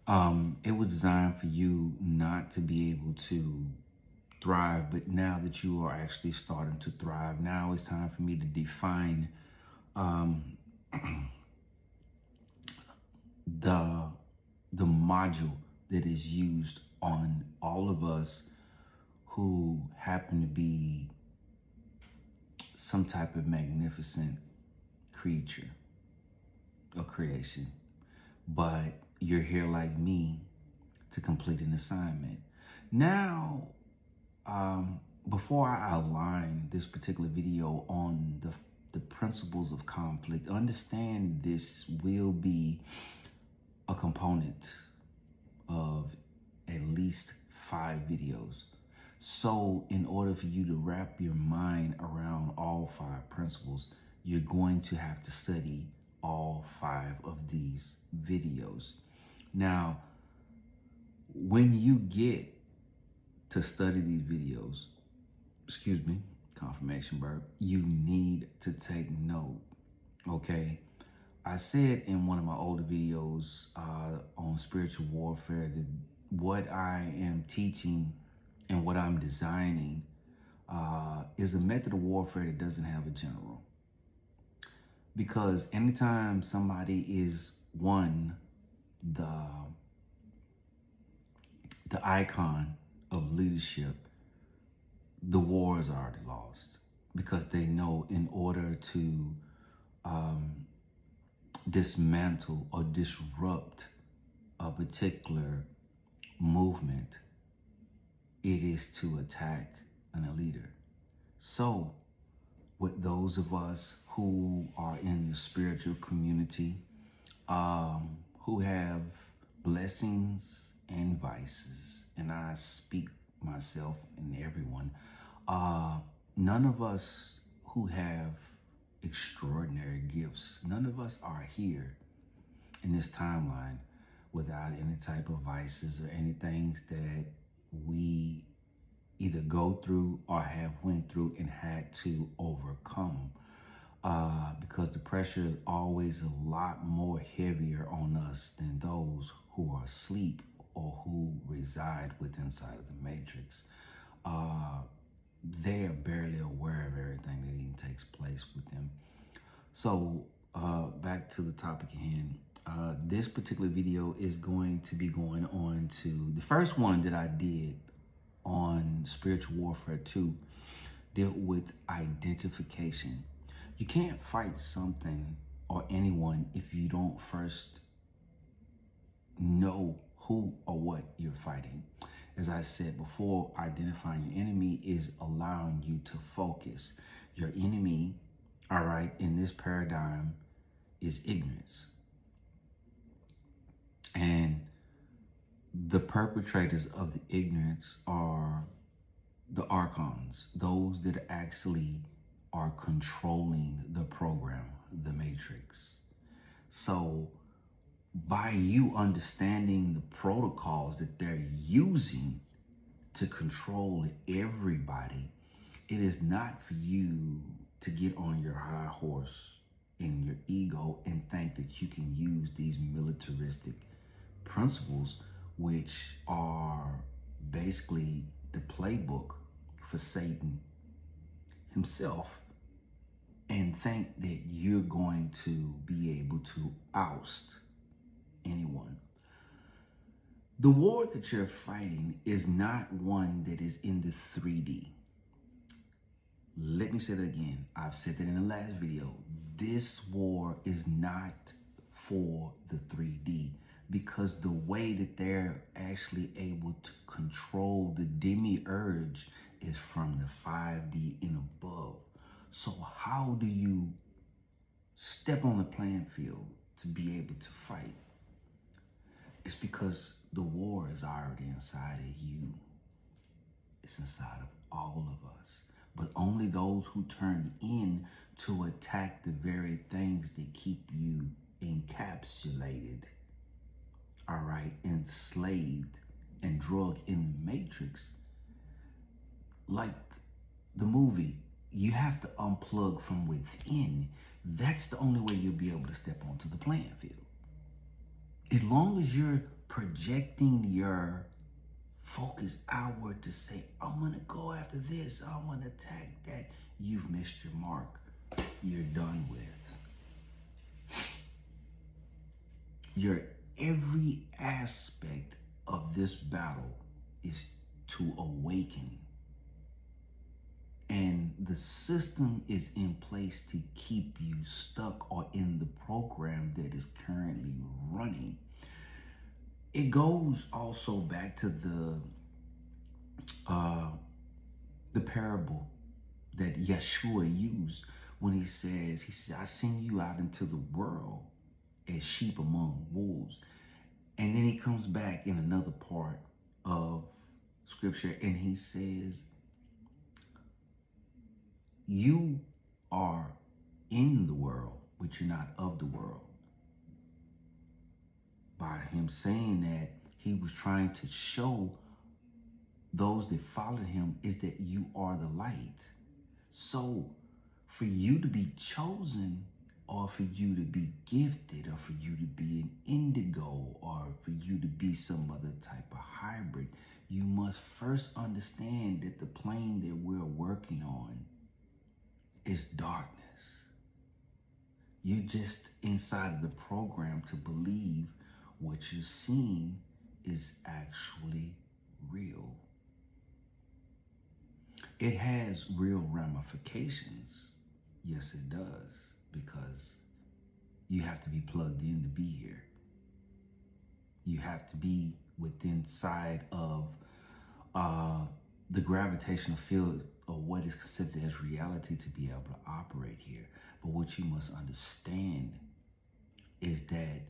It was designed for you not to be able to thrive, but now that you are actually starting to thrive, now it's time for me to define um, the the module that is used on all of us who happen to be some type of magnificent creature or creation, but you're here like me to complete an assignment. Now, before I outline this particular video on the principles of conflict, understand this will be a component of at least 5 videos. So in order for you to wrap your mind around all 5 principles, you're going to have to study all 5 of these videos. Now, when you get to study these videos, excuse me, confirmation burp, you need to take note, okay? I said in one of my older videos on spiritual warfare that what I am teaching and what I'm designing is a method of warfare that doesn't have a general. Because anytime somebody is the icon of leadership, the war is already lost, because they know in order to dismantle or disrupt a particular movement, it is to attack a leader. So with those of us who are in the spiritual community, who have blessings and vices, and I speak myself and everyone, none of us who have extraordinary gifts, none of us are here in this timeline without any type of vices or any things that we either go through or have went through and had to overcome, because the pressure is always a lot more heavier on us than those who are asleep or who reside within inside of the matrix. They are barely aware of everything that even takes place with them. So back to the topic at hand. This particular video is going to be going on to the first one that I did on Spiritual Warfare 2, dealt with identification. You can't fight something or anyone if you don't first know who or what you're fighting. As I said before, identifying your enemy is allowing you to focus. Your enemy, all right, in this paradigm is ignorance. And the perpetrators of the ignorance are the archons, those that actually are controlling the program, the matrix. So by you understanding the protocols that they're using to control everybody, it is not for you to get on your high horse in your ego and think that you can use these militaristic principles, which are basically the playbook for Satan himself, and think that you're going to be able to oust anyone. The war that you're fighting is not one that is in the 3D. Let me say that again. I've said that in the last video. This war is not for the 3D, because the way that they're actually able to control the demiurge is from the 5D and above. So how do you step on the playing field to be able to fight? It's because the war is already inside of you. It's inside of all of us. But only those who turn in to attack the very things that keep you encapsulated, all right, enslaved and drugged in the matrix. Like the movie, you have to unplug from within. That's the only way you'll be able to step onto the playing field. As long as you're projecting your focus outward to say, I'm going to go after this, I'm going to attack that, you've missed your mark. You're done with. Your every aspect of this battle is to awaken. And the system is in place to keep you stuck or in the program that is currently running. It goes also back to the parable that Yeshua used when he says, I send you out into the world as sheep among wolves. And then he comes back in another part of scripture and he says, you are in the world, but you're not of the world. By him saying that, he was trying to show those that followed him is that you are the light. So for you to be chosen, or for you to be gifted, or for you to be an indigo, or for you to be some other type of hybrid, you must first understand that the plane that we're working on is darkness. You're just inside of the program to believe what you're seeing is actually real. It has real ramifications. Yes, it does, because you have to be plugged in to be here. You have to be within side of the gravitational field of what is considered as reality to be able to operate here. But what you must understand is that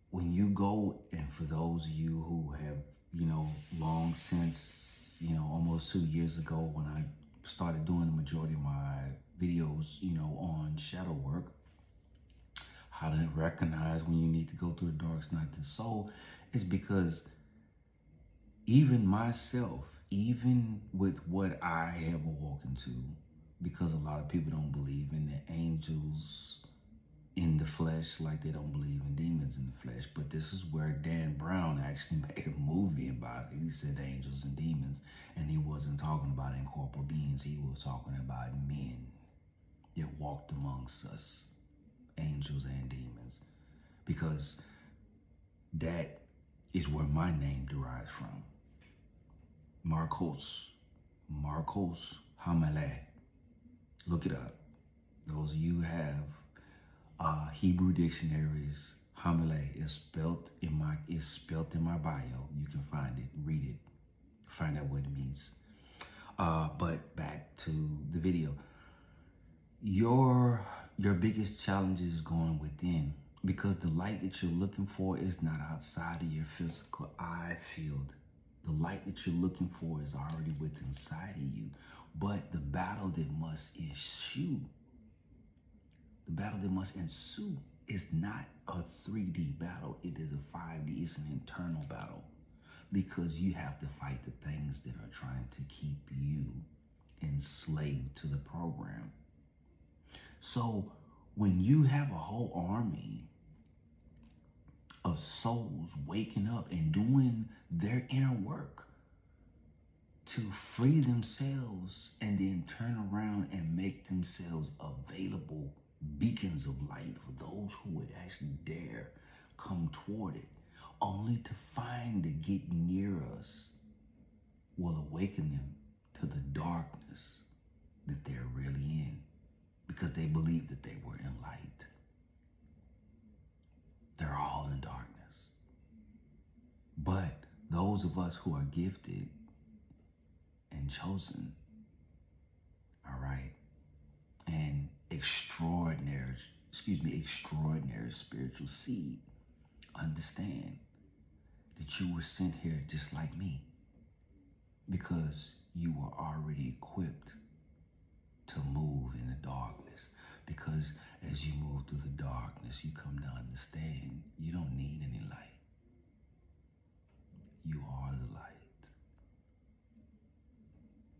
when you go, and for those of you who have, long since, almost 2 years ago when I started doing the majority of my videos, on shadow work, how to recognize when you need to go through the dark night of the soul, is because even myself, even with what I have awoken to, because a lot of people don't believe in the angels in the flesh like they don't believe in demons in the flesh. But this is where Dan Brown actually made a movie about it. He said angels and demons, and he wasn't talking about incorporeal beings. He was talking about men that walked amongst us, angels and demons, because that is where my name derives from. Marcos Hameleh. Look it up. Those of you who have Hebrew dictionaries, Hameleh is spelt in my bio. You can find it, read it, find out what it means. But back to the video. Your biggest challenge is going within, because the light that you're looking for is not outside of your physical eye field. The light that you're looking for is already within inside of you. But the battle that must ensue is not a 3D battle. It is a 5D. It's an internal battle, because you have to fight the things that are trying to keep you enslaved to the program. So when you have a whole army of souls waking up and doing their inner work to free themselves and then turn around and make themselves available beacons of light for those who would actually dare come toward it, only to find that getting near us will awaken them to the darkness that they're really in, because they believe that they were in light. They're all in darkness. But those of us who are gifted and chosen, all right, and extraordinary spiritual seed, understand that you were sent here just like me, because you were already equipped to move in the darkness. Because as you move through the darkness, you come to understand you don't need any light. You are the light.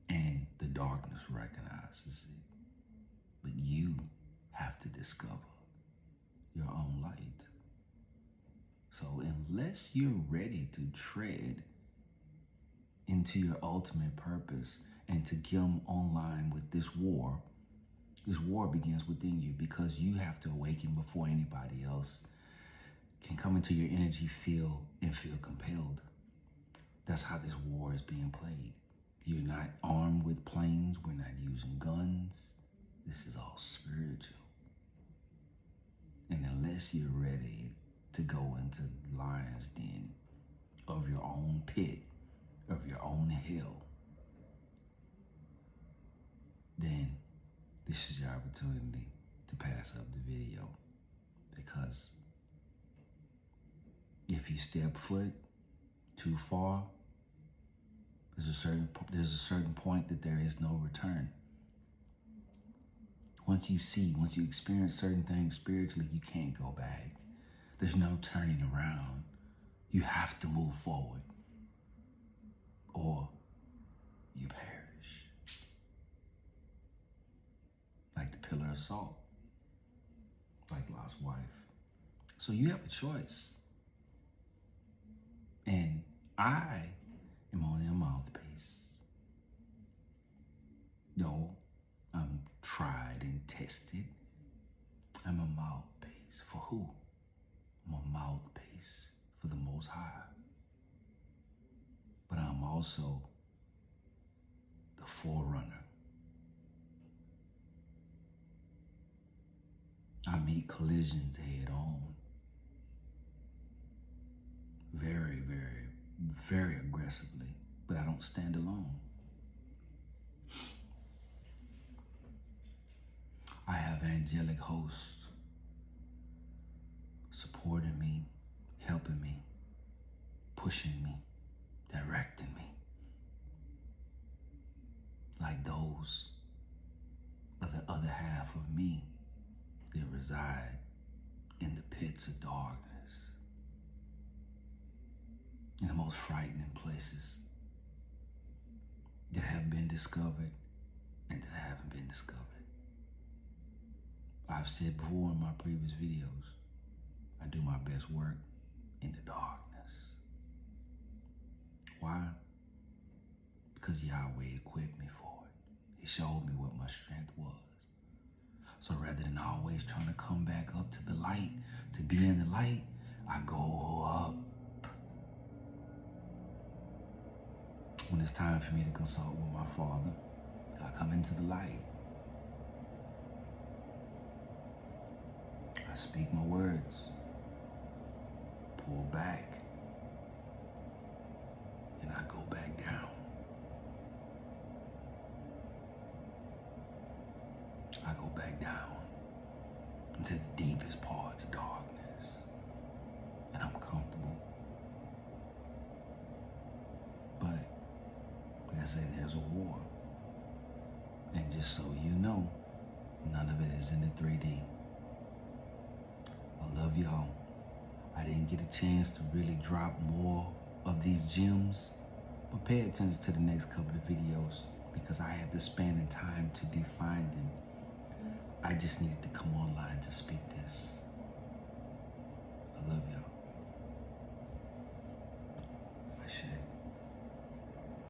And the darkness recognizes it. But you have to discover your own light. So unless you're ready to tread into your ultimate purpose and to come online with this war begins within you, because you have to awaken before anybody else can come into your energy field and feel compelled. That's how this war is being played. You're not armed with planes. We're not using guns. This is all spiritual. And unless you're ready to go into the lion's den of your own pit, of your own hell, then this is your opportunity to pass up the video. Because if you step foot too far, there's a certain point that there is no return. Once you experience certain things spiritually, you can't go back. There's no turning around. You have to move forward, or you perish. Like the pillar of salt, like Lot's wife. So you have a choice. And I am only a mouthpiece. Though I'm tried and tested, I'm a mouthpiece. For who? I'm a mouthpiece for the Most High. But I'm also the forerunner. I meet collisions head on. Very, very, very aggressively. But I don't stand alone. I have angelic hosts supporting me, helping me, pushing me, directing me. Like those of the other half of me that reside in the pits of darkness, in the most frightening places that have been discovered and that haven't been discovered. I've said before in my previous videos, I do my best work in the darkness. Why? Because Yahweh equipped me for it. He showed me what my strength was. So rather than always trying to come back up to the light, to be in the light, I go up. When it's time for me to consult with my Father, I come into the light. I speak my words, pull back, and I go back down. I go back down into the deepest parts of darkness, and I'm comfortable. But, like I say, there's a war. And just so you know, none of it is in the 3D. I love y'all. I didn't get a chance to really drop more of these gems, but pay attention to the next couple of videos because I have the span and time to define them. I just needed to come online to speak this. I love y'all.